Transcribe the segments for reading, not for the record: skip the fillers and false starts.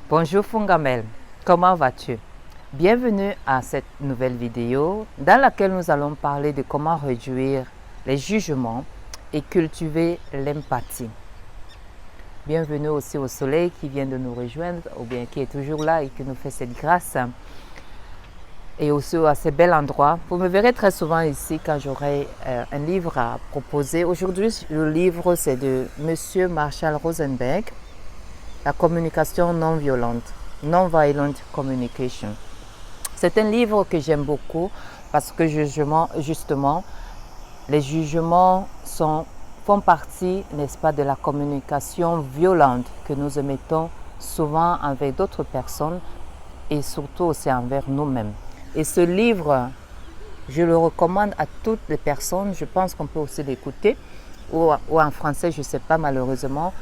Bonjour Fungamel, comment vas-tu? Bienvenue à cette nouvelle vidéo dans laquelle nous allons parler de comment réduire les jugements et cultiver l'empathie. Bienvenue aussi au soleil qui vient de nous rejoindre ou bien qui est toujours là et qui nous fait cette grâce. Et aussi à ce bel endroit. Vous me verrez très souvent ici quand j'aurai un livre à proposer. Aujourd'hui, le livre c'est de Monsieur Marshall Rosenberg, La communication non violente, Non-Violent Communication. C'est un livre que j'aime beaucoup parce que justement, les jugements font partie, n'est-ce pas, de la communication violente que nous émettons souvent avec d'autres personnes et surtout aussi envers nous-mêmes. Et ce livre, je le recommande à toutes les personnes. Je pense qu'on peut aussi l'écouter ou en français, je ne sais pas malheureusement.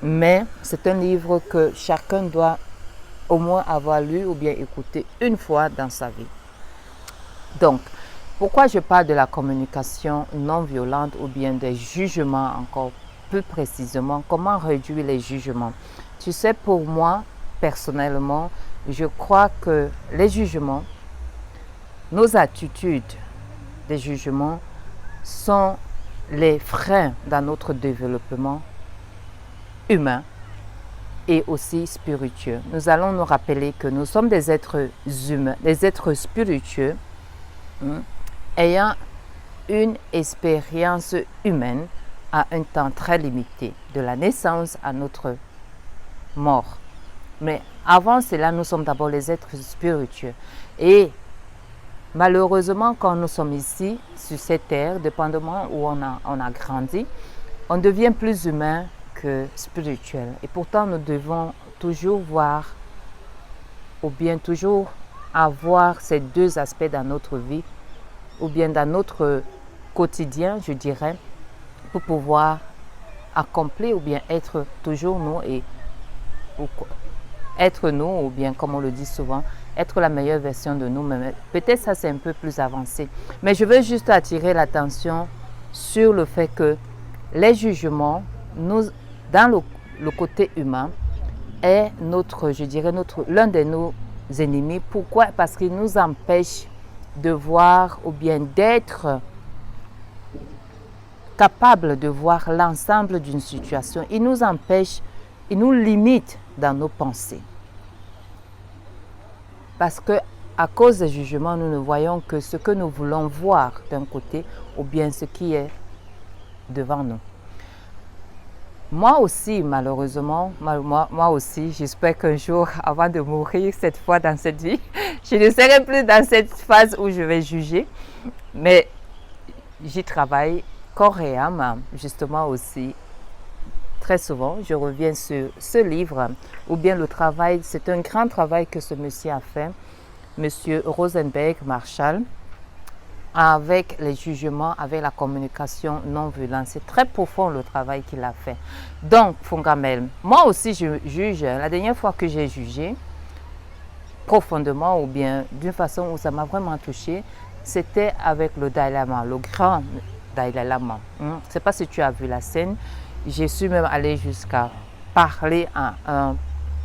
Mais c'est un livre que chacun doit au moins avoir lu ou bien écouté une fois dans sa vie. Donc, pourquoi je parle de la communication non violente ou bien des jugements encore plus précisément? Comment réduire les jugements? Tu sais, pour moi, personnellement, je crois que les jugements, nos attitudes des jugements sont les freins dans notre développement humain et aussi spiritueux. Nous allons nous rappeler que nous sommes des êtres humains, des êtres spiritueux, ayant une expérience humaine à un temps très limité, de la naissance à notre mort. Mais avant cela, nous sommes d'abord les êtres spiritueux. Et malheureusement, quand nous sommes ici, sur cette terre, dépendamment où on a grandi, on devient plus humain que spirituel. Et pourtant, nous devons toujours voir ou bien toujours avoir ces deux aspects dans notre vie ou bien dans notre quotidien, je dirais, pour pouvoir accomplir ou bien être toujours nous ou bien, comme on le dit souvent, être la meilleure version de nous-mêmes. Peut-être ça c'est un peu plus avancé. Mais je veux juste attirer l'attention sur le fait que les jugements, dans le côté humain, est l'un de nos ennemis. Pourquoi? Parce qu'il nous empêche de voir ou bien d'être capable de voir l'ensemble d'une situation. Il nous empêche, il nous limite dans nos pensées. Parce que à cause des jugements, nous ne voyons que ce que nous voulons voir d'un côté ou bien ce qui est devant nous. Moi aussi, malheureusement, moi aussi, j'espère qu'un jour, avant de mourir, cette fois dans cette vie, je ne serai plus dans cette phase où je vais juger. Mais j'y travaille corps et âme, justement aussi. Très souvent, je reviens sur ce livre, ou bien le travail, c'est un grand travail que ce monsieur a fait, monsieur Rosenberg Marshall, avec les jugements, avec la communication non violente. C'est très profond le travail qu'il a fait. Donc, Fungamel, moi aussi je juge. La dernière fois que j'ai jugé, profondément ou bien d'une façon où ça m'a vraiment touché, c'était avec le Dalai Lama, le grand Dalai Lama. Je ne sais pas si tu as vu la scène. J'ai su même aller jusqu'à parler à un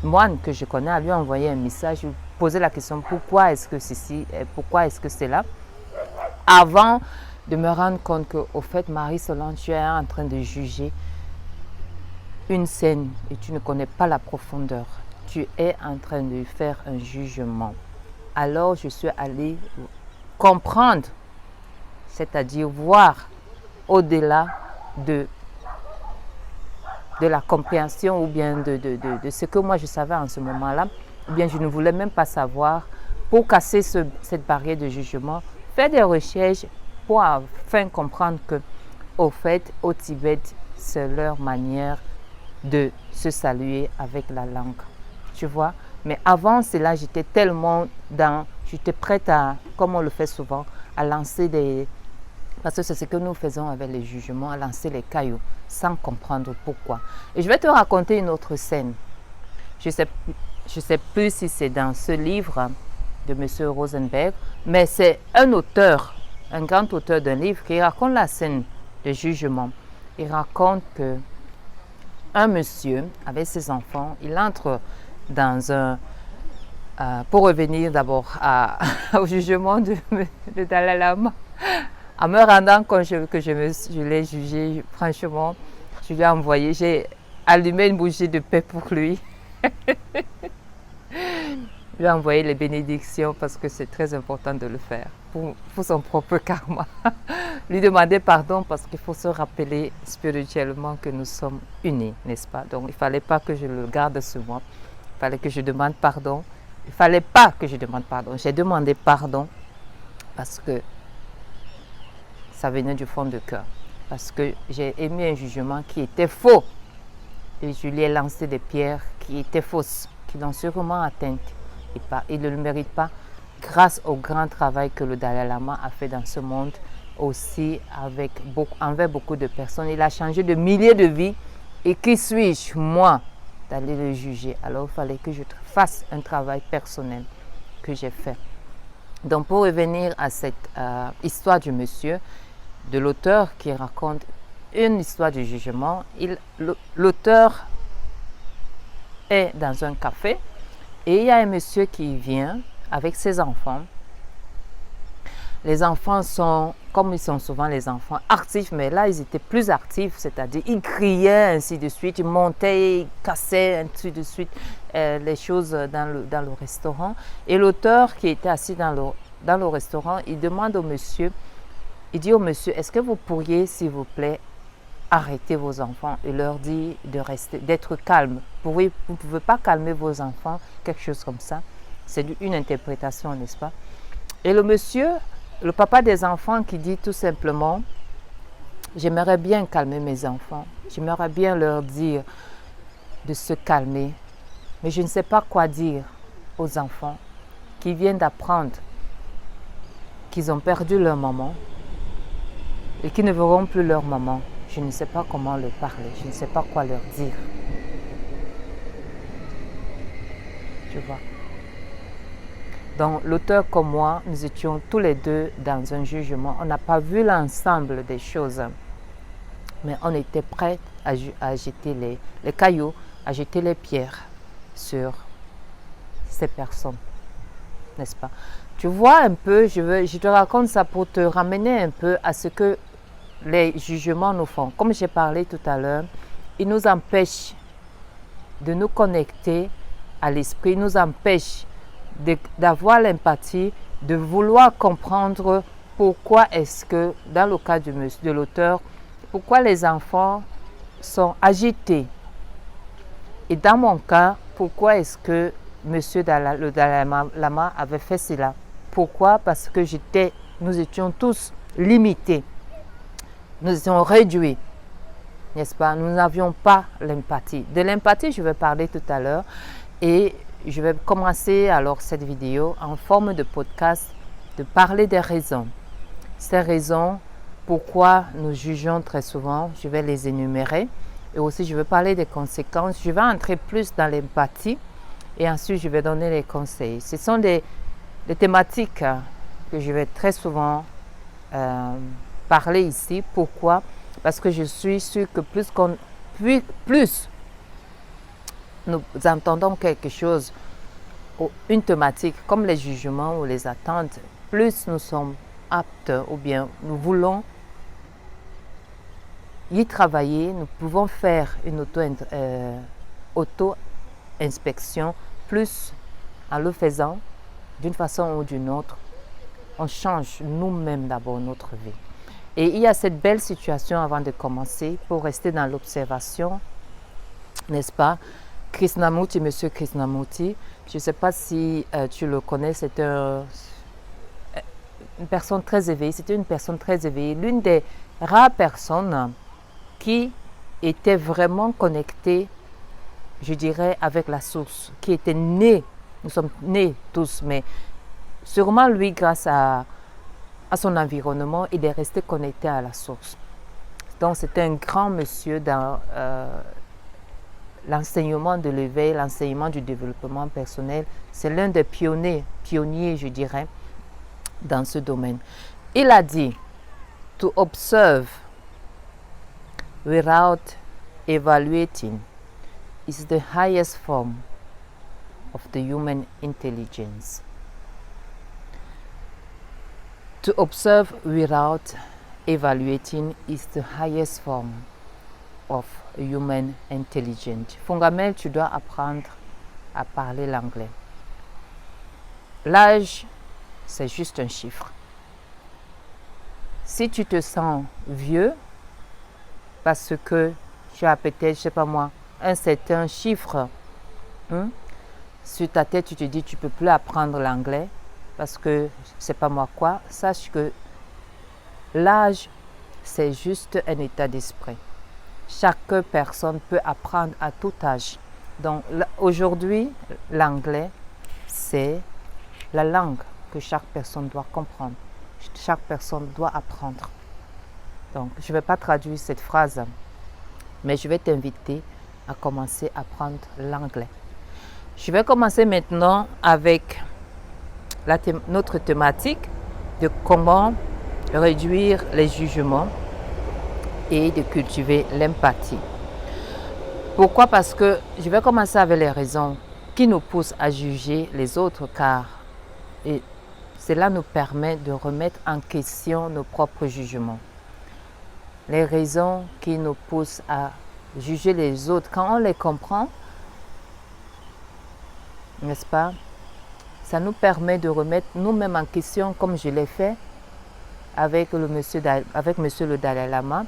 moine que je connais, à lui envoyer un message, lui poser la question pourquoi est-ce que ceci, pourquoi est-ce que c'est là, avant de me rendre compte que, au fait, Marie-Solange, tu es en train de juger une scène et tu ne connais pas la profondeur. Tu es en train de faire un jugement. Alors, je suis allée comprendre, c'est-à-dire voir au-delà de la compréhension ou bien de ce que moi je savais en ce moment-là, ou bien je ne voulais même pas savoir, pour casser cette barrière de jugement, faire des recherches pour enfin comprendre que, au fait, au Tibet, c'est leur manière de se saluer avec la langue. Tu vois? Mais avant cela, j'étais prête à, comme on le fait souvent, à lancer parce que c'est ce que nous faisons avec les jugements, à lancer les cailloux sans comprendre pourquoi. Et je vais te raconter une autre scène. Je sais plus si c'est dans ce livre de M. Rosenberg, mais c'est un auteur, un grand auteur d'un livre qui raconte la scène de jugement. Il raconte que un monsieur avec ses enfants, il entre pour revenir d'abord au jugement de Dalai Lama, en me rendant compte je l'ai jugé, franchement, je lui ai envoyé, j'ai allumé une bougie de paix pour lui. Je lui ai envoyé les bénédictions parce que c'est très important de le faire pour son propre karma. Lui demander pardon parce qu'il faut se rappeler spirituellement que nous sommes unis, n'est-ce pas? Donc il ne fallait pas que je le garde sur moi. Il fallait que je demande pardon. Il ne fallait pas que je demande pardon. J'ai demandé pardon parce que ça venait du fond du cœur. Parce que j'ai émis un jugement qui était faux. Et je lui ai lancé des pierres qui étaient fausses, qui l'ont sûrement atteinte. Il ne le mérite pas grâce au grand travail que le Dalai Lama a fait dans ce monde, aussi envers beaucoup de personnes. Il a changé de milliers de vies. Et qui suis-je, moi, d'aller le juger? Alors il fallait que je fasse un travail personnel que j'ai fait. Donc pour revenir à cette histoire du monsieur, de l'auteur qui raconte une histoire du jugement, l'auteur est dans un café et il y a un monsieur qui vient avec ses enfants. Les enfants sont, comme ils sont souvent les enfants, actifs, mais là ils étaient plus actifs, c'est-à-dire ils criaient ainsi de suite, ils montaient, ils cassaient ainsi de suite les choses dans le restaurant. Et l'auteur qui était assis dans le restaurant, il demande au monsieur, il dit au monsieur, est-ce que vous pourriez, s'il vous plaît, arrêter vos enfants et leur dire d'être calme. Vous ne pouvez pas calmer vos enfants, quelque chose comme ça. C'est une interprétation, n'est-ce pas? Et le monsieur, le papa des enfants qui dit tout simplement, j'aimerais bien calmer mes enfants, j'aimerais bien leur dire de se calmer, mais je ne sais pas quoi dire aux enfants qui viennent d'apprendre qu'ils ont perdu leur maman et qui ne verront plus leur maman. Je ne sais pas comment leur parler, je ne sais pas quoi leur dire. Tu vois. Donc l'auteur comme moi, nous étions tous les deux dans un jugement. On n'a pas vu l'ensemble des choses, mais on était prêts à jeter les cailloux, à jeter les pierres sur ces personnes, n'est-ce pas? Tu vois un peu, je te raconte ça pour te ramener un peu à ce que les jugements nous font. Comme j'ai parlé tout à l'heure, ils nous empêchent de nous connecter à l'esprit, ils nous empêchent d'avoir l'empathie, de vouloir comprendre pourquoi est-ce que, dans le cas de l'auteur, pourquoi les enfants sont agités. Et dans mon cas, pourquoi est-ce que le Dalai Lama avait fait cela? Pourquoi? Parce que nous étions tous limités. Nous étions réduits, n'est-ce pas? Nous n'avions pas l'empathie. De l'empathie, je vais parler tout à l'heure et je vais commencer alors cette vidéo en forme de podcast de parler des raisons. Ces raisons, pourquoi nous jugeons très souvent, je vais les énumérer et aussi je vais parler des conséquences. Je vais entrer plus dans l'empathie et ensuite je vais donner les conseils. Ce sont des thématiques que je vais très souvent parler ici. Pourquoi? Parce que je suis sûre que plus nous entendons quelque chose, une thématique comme les jugements ou les attentes, plus nous sommes aptes ou bien nous voulons y travailler, nous pouvons faire une auto-inspection, plus en le faisant d'une façon ou d'une autre, on change nous-mêmes d'abord notre vie. Et il y a cette belle situation avant de commencer, pour rester dans l'observation, n'est-ce pas? Krishnamurti, monsieur Krishnamurti, je ne sais pas si tu le connais, c'est une personne très éveillée, c'était une personne très éveillée, l'une des rares personnes qui était vraiment connectée, je dirais, avec la source, qui était née, nous sommes nés tous, mais sûrement lui, grâce à son environnement, il est resté connecté à la source. Donc c'était un grand monsieur dans l'enseignement de l'éveil, l'enseignement du développement personnel. C'est l'un des pionniers, je dirais, dans ce domaine. Il a dit, to observe without evaluating is the highest form of the human intelligence. To observe without evaluating is the highest form of human intelligence. Fongamel, tu dois apprendre à parler l'anglais. L'âge, c'est juste un chiffre. Si tu te sens vieux, parce que tu as peut-être, je sais pas moi, un certain chiffre sur ta tête, tu te dis tu ne peux plus apprendre l'anglais parce que c'est pas moi quoi, sache que l'âge, c'est juste un état d'esprit. Chaque personne peut apprendre à tout âge. Donc aujourd'hui, l'anglais, c'est la langue que chaque personne doit comprendre. Chaque personne doit apprendre. Donc, je ne vais pas traduire cette phrase, mais je vais t'inviter à commencer à apprendre l'anglais. Je vais commencer maintenant avec notre thématique de comment réduire les jugements et de cultiver l'empathie. Pourquoi? Parce que je vais commencer avec les raisons qui nous poussent à juger les autres, car cela nous permet de remettre en question nos propres jugements. Les raisons qui nous poussent à juger les autres, quand on les comprend, n'est-ce pas, ça nous permet de remettre nous-mêmes en question, comme je l'ai fait avec monsieur le Dalai Lama.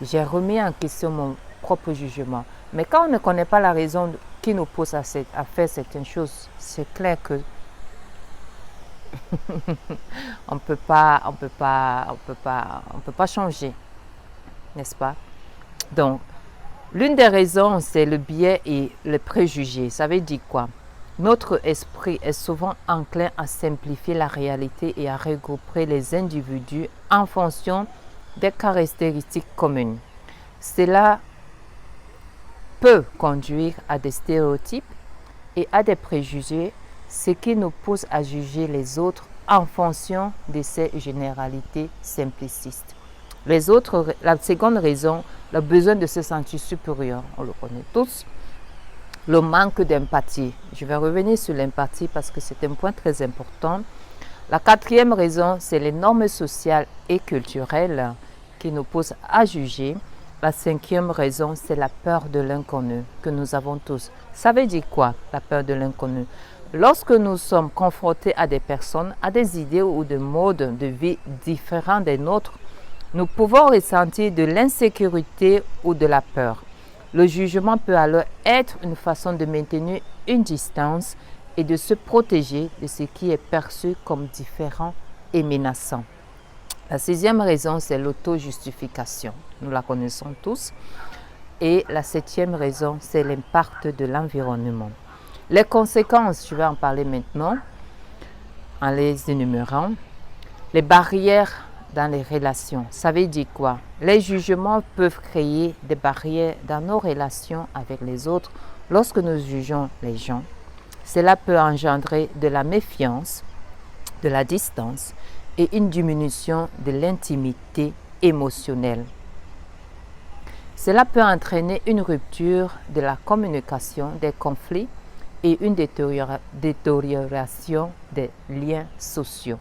J'ai remis en question mon propre jugement. Mais quand on ne connaît pas la raison qui nous pousse à faire certaines choses, c'est clair que on peut pas changer, n'est-ce pas? Donc, l'une des raisons, c'est le biais et le préjugé. Ça veut dire quoi? Notre esprit est souvent enclin à simplifier la réalité et à regrouper les individus en fonction des caractéristiques communes. Cela peut conduire à des stéréotypes et à des préjugés, ce qui nous pousse à juger les autres en fonction de ces généralités simplicistes. La seconde raison, le besoin de se sentir supérieur, on le connaît tous. Le manque d'empathie. Je vais revenir sur l'empathie parce que c'est un point très important. La quatrième raison, c'est les normes sociales et culturelles qui nous poussent à juger. La cinquième raison, c'est la peur de l'inconnu que nous avons tous. Ça veut dire quoi, la peur de l'inconnu? Lorsque nous sommes confrontés à des personnes, à des idées ou des modes de vie différents des nôtres, nous pouvons ressentir de l'insécurité ou de la peur. Le jugement peut alors être une façon de maintenir une distance et de se protéger de ce qui est perçu comme différent et menaçant. La sixième raison, c'est l'auto-justification. Nous la connaissons tous. Et la septième raison, c'est l'impact de l'environnement. Les conséquences, je vais en parler maintenant en les énumérant. Les barrières dans les relations. Ça veut dire quoi? Les jugements peuvent créer des barrières dans nos relations avec les autres lorsque nous jugeons les gens. Cela peut engendrer de la méfiance, de la distance et une diminution de l'intimité émotionnelle. Cela peut entraîner une rupture de la communication, des conflits et une détérioration des liens sociaux.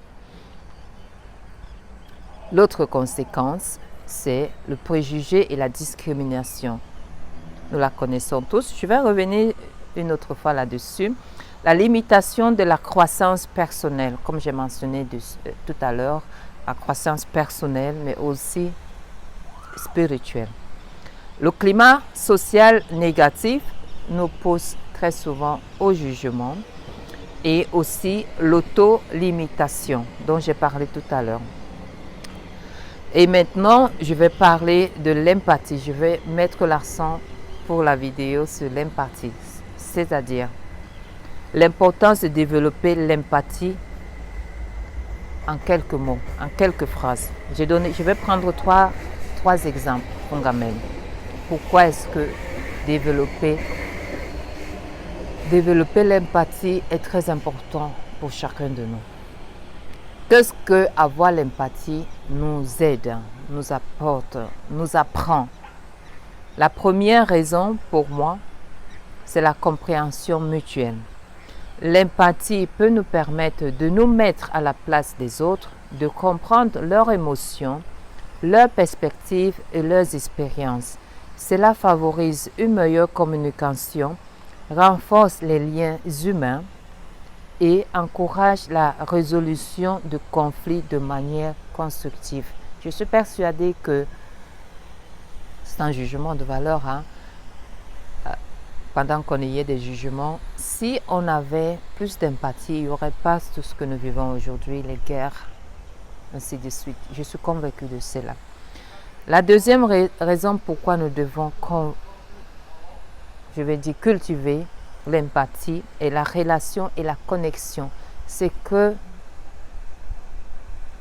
L'autre conséquence, c'est le préjugé et la discrimination. Nous la connaissons tous. Je vais revenir une autre fois là-dessus. La limitation de la croissance personnelle, comme j'ai mentionné tout à l'heure, la croissance personnelle, mais aussi spirituelle. Le climat social négatif nous pousse très souvent au jugement et aussi l'auto-limitation dont j'ai parlé tout à l'heure. Et maintenant, je vais parler de l'empathie. Je vais mettre l'accent pour la vidéo sur l'empathie, c'est-à-dire l'importance de développer l'empathie en quelques mots, en quelques phrases. Je vais prendre trois exemples fondamentaux. Pourquoi est-ce que développer l'empathie est très important pour chacun de nous? Qu'est-ce que avoir l'empathie nous aide, nous apporte, nous apprend? La première raison pour moi, c'est la compréhension mutuelle. L'empathie peut nous permettre de nous mettre à la place des autres, de comprendre leurs émotions, leurs perspectives et leurs expériences. Cela favorise une meilleure communication, renforce les liens humains et encourage la résolution de conflits de manière constructive. Je suis persuadée que c'est un jugement de valeur, hein? Pendant qu'on y ait des jugements, si on avait plus d'empathie, il n'y aurait pas tout ce que nous vivons aujourd'hui, les guerres, ainsi de suite. Je suis convaincue de cela. La deuxième raison pourquoi nous devons, cultiver l'empathie et la relation et la connexion, c'est que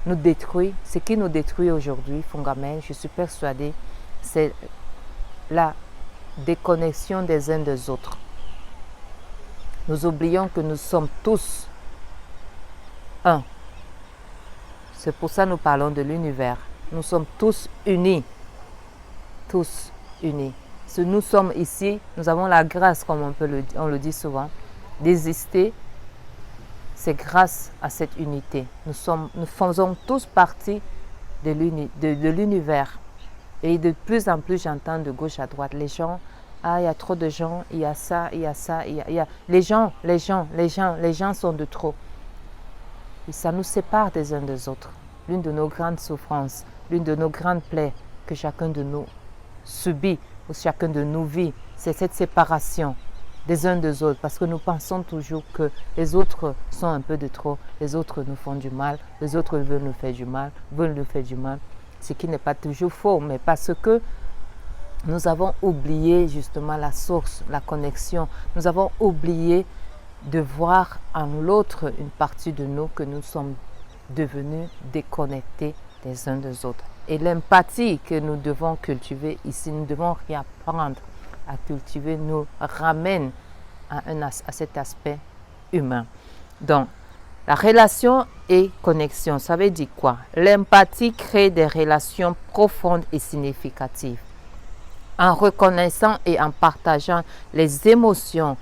ce qui nous détruit aujourd'hui, Fongamel, je suis persuadée, c'est la déconnexion des uns des autres. Nous oublions que nous sommes tous un. C'est pour ça que nous parlons de l'univers. Nous sommes tous unis. Tous unis. Si nous sommes ici, nous avons la grâce, comme on le dit souvent, d'exister. C'est grâce à cette unité. Nous faisons tous partie de l'univers. Et de plus en plus, j'entends de gauche à droite, les gens, il y a trop de gens, il y a ça, il y a ça, les gens sont de trop. Et ça nous sépare des uns des autres. L'une de nos grandes souffrances, l'une de nos grandes plaies que chacun de nous subit ou chacun de nous vit, c'est cette séparation des uns des autres, parce que nous pensons toujours que les autres sont un peu de trop, les autres nous font du mal, les autres veulent nous faire du mal, ce qui n'est pas toujours faux, mais parce que nous avons oublié justement la source, la connexion. Nous avons oublié de voir en l'autre une partie de nous que nous sommes devenus déconnectés des uns des autres. Et l'empathie que nous devons cultiver ici, nous devons réapprendre à cultiver, nous ramène à cet aspect humain. Donc, la relation et connexion, ça veut dire quoi? L'empathie crée des relations profondes et significatives. En reconnaissant et en partageant les émotions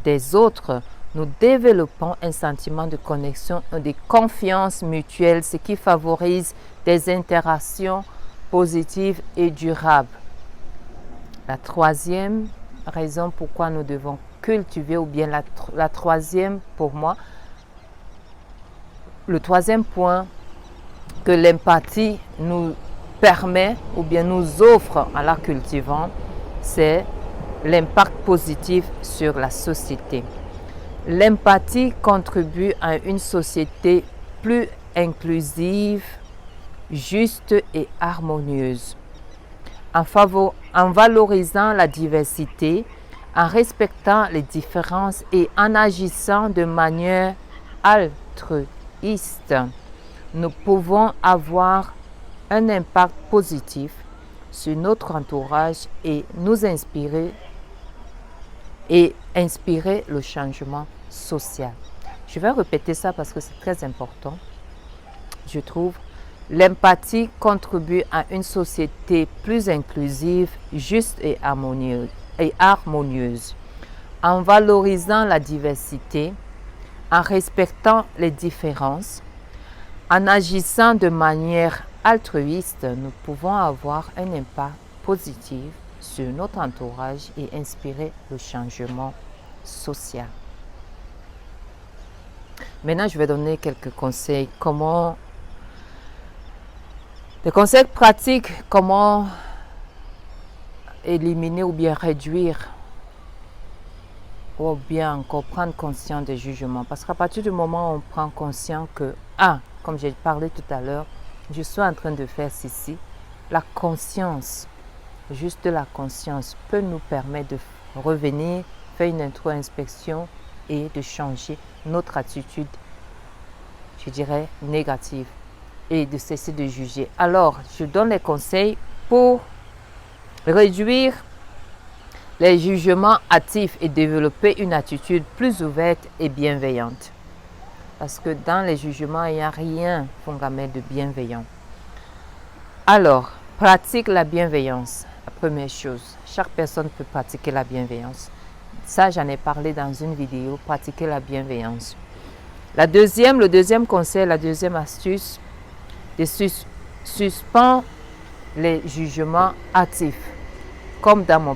des autres, nous développons un sentiment de connexion et de confiance mutuelle, ce qui favorise des interactions positives et durables. La troisième raison pourquoi nous devons cultiver, ou bien la troisième pour moi, le troisième point que l'empathie nous permet ou bien nous offre en la cultivant, c'est l'impact positif sur la société. L'empathie contribue à une société plus inclusive, juste et harmonieuse. En valorisant la diversité, en respectant les différences et en agissant de manière altruiste, nous pouvons avoir un impact positif sur notre entourage et nous inspirer le changement social. Je vais répéter ça parce que c'est très important. Je trouve l'empathie contribue à une société plus inclusive, juste et harmonieuse. En valorisant la diversité, en respectant les différences, en agissant de manière altruiste, nous pouvons avoir un impact positif sur notre entourage et inspirer le changement social. Maintenant, je vais donner quelques conseils. Des conseils pratiques, comment éliminer ou bien réduire ou bien encore prendre conscience des jugements. Parce qu'à partir du moment où on prend conscience que, comme j'ai parlé tout à l'heure, je suis en train de faire ceci, la conscience, juste la conscience peut nous permettre de revenir, faire une introspection et de changer notre attitude, je dirais, négative et de cesser de juger. Alors, je donne les conseils pour réduire les jugements hâtifs et développer une attitude plus ouverte et bienveillante. Parce que dans les jugements, il n'y a rien, Fongamel, de bienveillant. Alors, pratique la bienveillance. La première chose, chaque personne peut pratiquer la bienveillance. Ça, j'en ai parlé dans une vidéo, pratiquer la bienveillance. Le deuxième conseil, la deuxième astuce, de suspendre les jugements hâtifs. Comme dans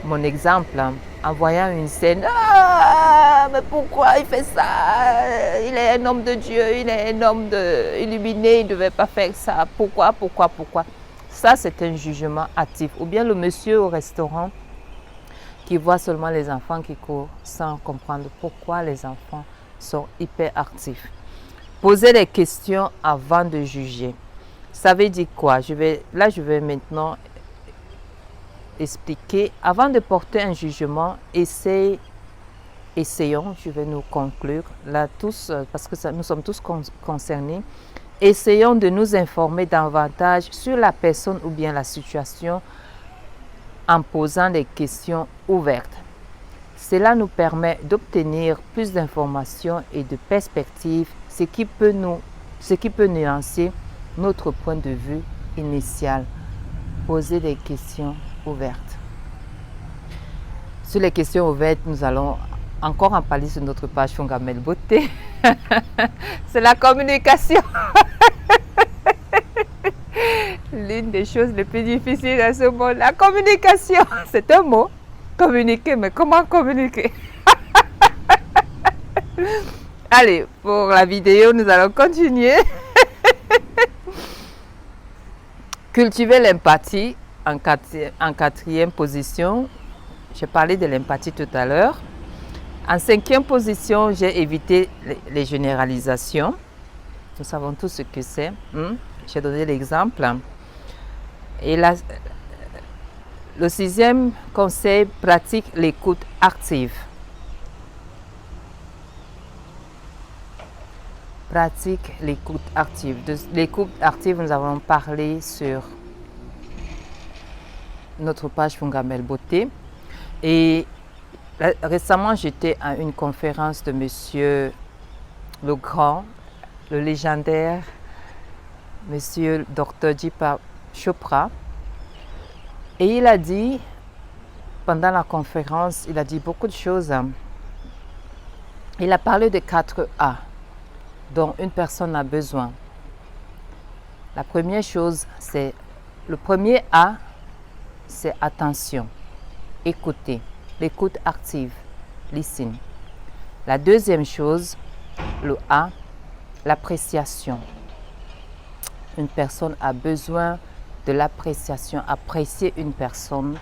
mon exemple, en voyant une scène, ah, mais pourquoi il fait ça? Il est un homme de Dieu, il est un homme illuminé, il ne devait pas faire ça. Pourquoi? Ça, c'est un jugement hâtif. Ou bien le monsieur au restaurant qui voit seulement les enfants qui courent sans comprendre pourquoi les enfants sont hyper actifs. Poser des questions avant de juger. Ça veut dire quoi? Je vais maintenant expliquer. Avant de porter un jugement, essayons, je vais nous conclure, là tous, parce que nous sommes tous concernés, essayons de nous informer davantage sur la personne ou bien la situation en posant des questions ouvertes. Cela nous permet d'obtenir plus d'informations et de perspectives, ce qui peut nuancer notre point de vue initial. Poser des questions ouvertes. Sur les questions ouvertes, nous allons encore en parler sur notre page Fongamel Beauté. C'est la communication. L'une des choses les plus difficiles dans ce monde, la communication. C'est un mot. Communiquer, mais comment communiquer? Allez, pour la vidéo, nous allons continuer. Cultiver l'empathie en quatrième position. J'ai parlé de l'empathie tout à l'heure. En cinquième position, j'ai évité les généralisations. Nous savons tous ce que c'est. J'ai donné l'exemple. Et le sixième conseil, pratique l'écoute active. Pratique l'écoute active. De l'écoute active, nous avons parlé sur notre page Fongamel Beauté. Et récemment, j'étais à une conférence de Monsieur le Grand, le légendaire Monsieur Dr. Deepak Chopra. Et il a dit, pendant la conférence, il a dit beaucoup de choses. Il a parlé de 4 A dont une personne a besoin. La première chose, c'est le premier A, c'est attention, écouter, l'écoute active, listen. La deuxième chose, le A, l'appréciation. Une personne a besoin de l'appréciation, apprécier une personne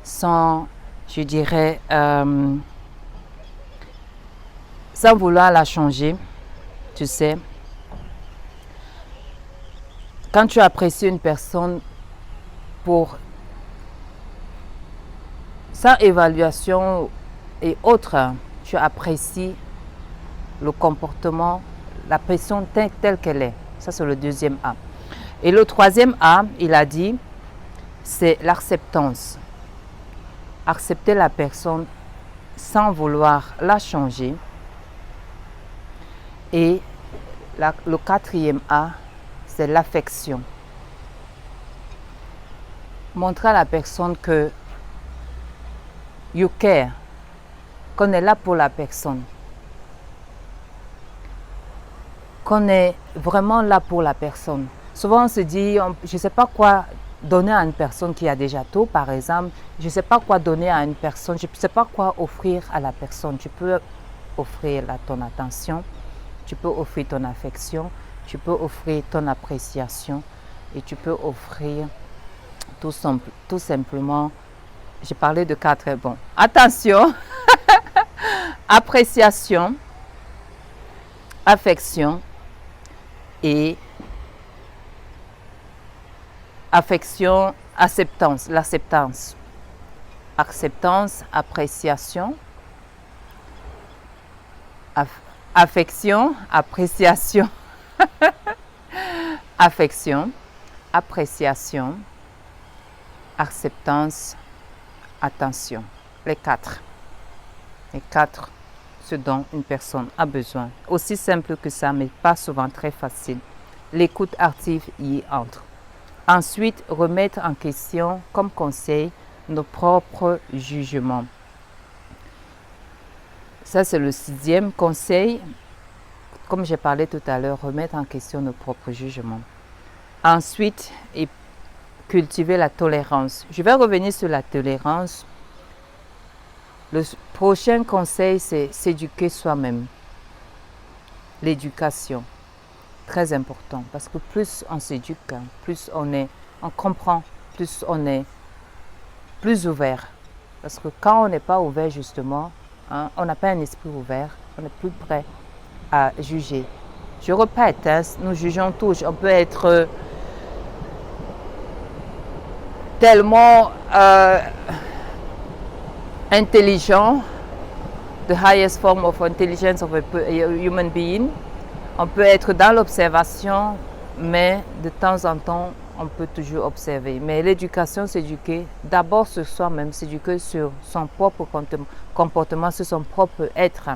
sans, je dirais, sans vouloir la changer. Tu sais, quand tu apprécies une personne sans évaluation et autres, tu apprécies le comportement, la personne telle qu'elle est. Ça, c'est le deuxième A. Et le troisième A, il a dit, c'est l'acceptance. Accepter la personne sans vouloir la changer. Et le quatrième A, c'est l'affection. Montrer à la personne que you care, qu'on est là pour la personne. Qu'on est vraiment là pour la personne. Souvent, on se dit, je ne sais pas quoi donner à une personne qui a déjà tout, par exemple. Je ne sais pas quoi donner à une personne. Je ne sais pas quoi offrir à la personne. Tu peux offrir ton attention. Tu peux offrir ton affection, tu peux offrir ton appréciation et tu peux offrir tout simplement, j'ai parlé de 4, bon, attention, appréciation, affection et acceptance, l'acceptance. Acceptance, appréciation, affection, appréciation, affection, appréciation, acceptance, attention. Les 4. Les 4, ce dont une personne a besoin. Aussi simple que ça, mais pas souvent très facile. L'écoute active y entre. Ensuite, remettre en question comme conseil nos propres jugements. Ça, c'est le 6e conseil. Comme j'ai parlé tout à l'heure, remettre en question nos propres jugements. Ensuite, et cultiver la tolérance. Je vais revenir sur la tolérance. Le prochain conseil, c'est s'éduquer soi-même. L'éducation, très important, parce que plus on s'éduque, plus on comprend, plus on est plus ouvert. Parce que quand on n'est pas ouvert, justement, on n'a pas un esprit ouvert, on n'est plus prêt à juger. Je répète, nous jugeons tous. On peut être tellement intelligent, the highest form of intelligence of a human being. On peut être dans l'observation, mais de temps en temps, on peut toujours observer. Mais l'éducation, c'est éduquer d'abord sur soi-même, s'éduquer sur son propre comportement, sur son propre être,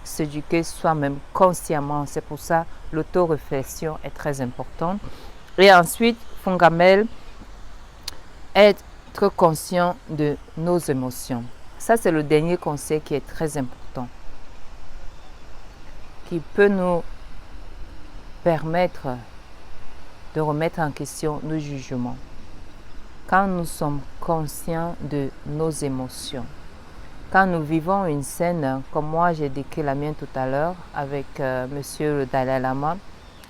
s'éduquer soi-même consciemment. C'est pour ça que l'auto-réflexion est très importante. Et ensuite, Fongamel, être conscient de nos émotions. Ça, c'est le dernier conseil qui est très important, qui peut nous permettre de remettre en question nos jugements. Quand nous sommes conscients de nos émotions, quand nous vivons une scène, comme moi j'ai décrit la mienne tout à l'heure avec monsieur le Dalai Lama,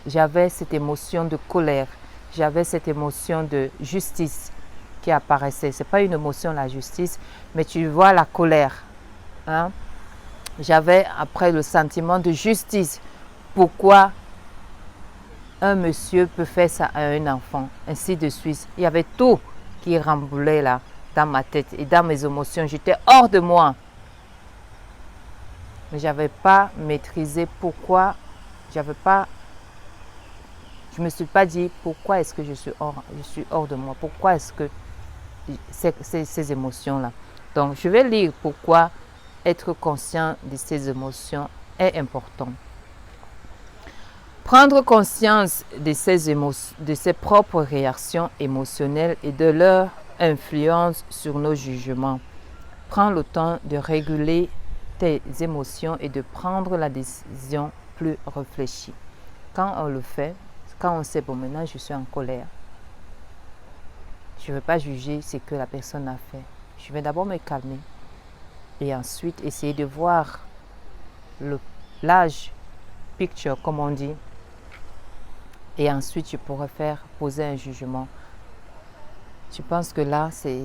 j'avais cette émotion de colère, j'avais cette émotion de justice qui apparaissait. Ce n'est pas une émotion, la justice, mais tu vois la colère. Hein? J'avais après le sentiment de justice. Pourquoi un monsieur peut faire ça à un enfant, ainsi de suite. Il y avait tout qui ramboulait là dans ma tête et dans mes émotions. J'étais hors de moi. Mais je n'avais pas maîtrisé pourquoi. Je ne me suis pas dit pourquoi est-ce que je suis hors de moi. Pourquoi est-ce que ces émotions-là. Donc, je vais lire pourquoi être conscient de ces émotions est important. Prendre conscience de ses propres réactions émotionnelles et de leur influence sur nos jugements. Prends le temps de réguler tes émotions et de prendre la décision plus réfléchie. Quand on le fait, quand on sait, bon, maintenant je suis en colère, je ne vais pas juger ce que la personne a fait. Je vais d'abord me calmer et ensuite essayer de voir l'âge picture, comme on dit. Et ensuite, je pourrais poser un jugement. Je pense que là, c'est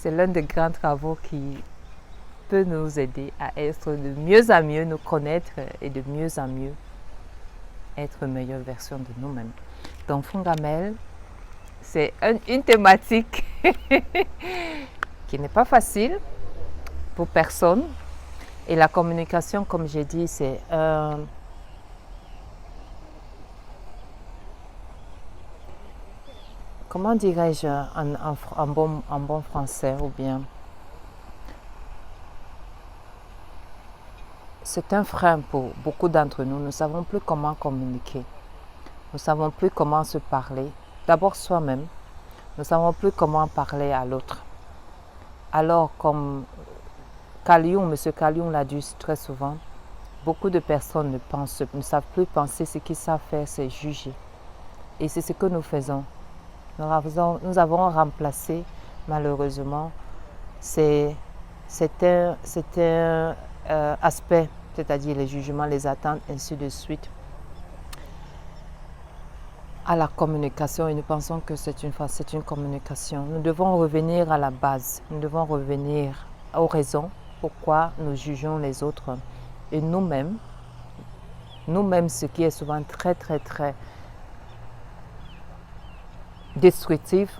l'un des grands travaux qui peut nous aider à être de mieux en mieux, nous connaître et de mieux en mieux être une meilleure version de nous-mêmes. Donc, Fongamel, c'est une thématique qui n'est pas facile pour personne. Et la communication, comme j'ai dit, c'est comment dirais-je en bon français ou bien c'est un frein pour beaucoup d'entre nous. Nous ne savons plus comment communiquer. Nous ne savons plus comment se parler. D'abord soi-même. Nous ne savons plus comment parler à l'autre. Alors, comme M. Kalium l'a dit très souvent, beaucoup de personnes ne savent plus penser. Ce qu'ils savent faire, c'est juger. Et c'est ce que nous faisons. Nous avons remplacé, malheureusement, cet aspect, c'est-à-dire les jugements, les attentes, ainsi de suite, à la communication. Et nous pensons que c'est une communication. Nous devons revenir à la base. Nous devons revenir aux raisons pourquoi nous jugeons les autres et nous-mêmes, ce qui est souvent très, très, très destructif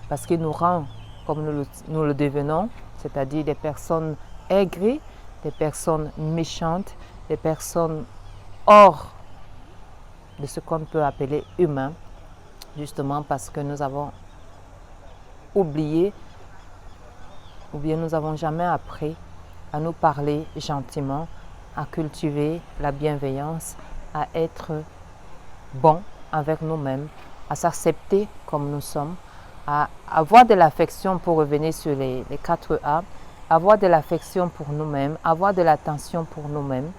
parce qu'il nous rend comme nous le devenons, c'est-à-dire des personnes aigries, des personnes méchantes, des personnes hors de ce qu'on peut appeler humain, justement parce que nous avons oublié ou bien nous n'avons jamais appris à nous parler gentiment, à cultiver la bienveillance, à être bon avec nous-mêmes, à s'accepter comme nous sommes, à avoir de l'affection pour revenir sur les 4 A, avoir de l'affection pour nous-mêmes, avoir de l'attention pour nous-mêmes,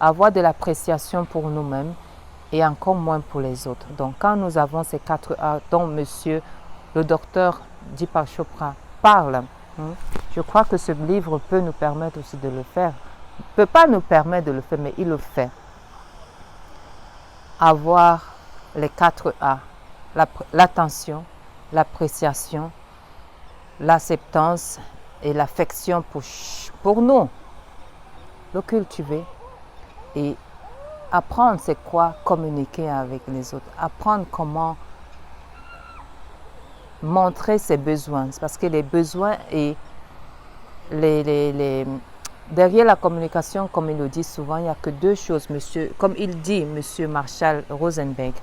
avoir de l'appréciation pour nous-mêmes et encore moins pour les autres. Donc quand nous avons ces 4 A dont monsieur le docteur Deepak Chopra parle, je crois que ce livre peut nous permettre aussi de le faire. Il ne peut pas nous permettre de le faire, mais il le fait. Avoir les 4 A, l'attention, l'appréciation, l'acceptance et l'affection pour nous, le cultiver et apprendre c'est quoi communiquer avec les autres, apprendre comment montrer ses besoins, parce que les besoins et derrière la communication, comme il le dit souvent, il n'y a que 2 choses, monsieur, comme il dit, monsieur Marshall Rosenberg.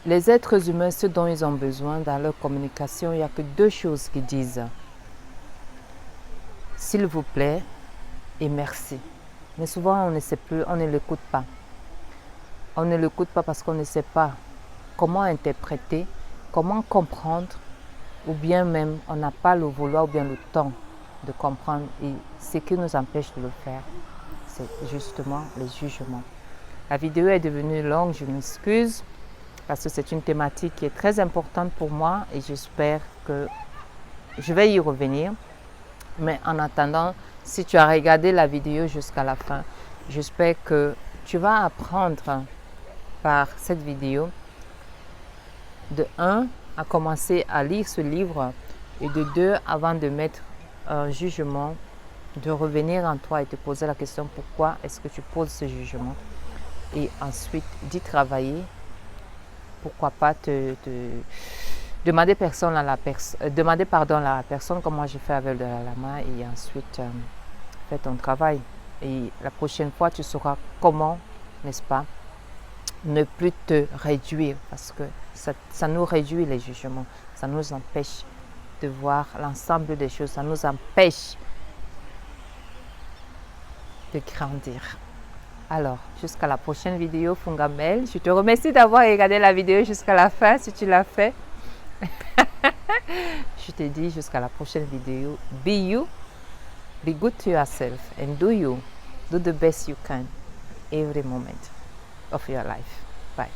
Les êtres humains, ce dont ils ont besoin dans leur communication, il n'y a que 2 choses qu'ils disent. S'il vous plaît et merci. Mais souvent, on ne sait plus, on ne l'écoute pas. On ne l'écoute pas parce qu'on ne sait pas comment interpréter, comment comprendre, ou bien même on n'a pas le vouloir ou bien le temps de comprendre. Et ce qui nous empêche de le faire, c'est justement les jugements. La vidéo est devenue longue, je m'excuse, parce que c'est une thématique qui est très importante pour moi et j'espère que je vais y revenir. Mais en attendant, si tu as regardé la vidéo jusqu'à la fin, j'espère que tu vas apprendre par cette vidéo de 1 à commencer à lire ce livre et de 2 avant de mettre un jugement, de revenir en toi et te poser la question pourquoi est-ce que tu poses ce jugement et ensuite d'y travailler. Pourquoi pas demander pardon à la personne comme moi j'ai fait avec le Dalai Lama et ensuite fais ton travail. Et la prochaine fois, tu sauras comment, n'est-ce pas, ne plus te réduire parce que ça nous réduit les jugements. Ça nous empêche de voir l'ensemble des choses. Ça nous empêche de grandir. Alors, jusqu'à la prochaine vidéo, Fungamel. Je te remercie d'avoir regardé la vidéo jusqu'à la fin, si tu l'as fait. Je te dis jusqu'à la prochaine vidéo. Be you, be good to yourself, and do you. Do the best you can every moment of your life. Bye.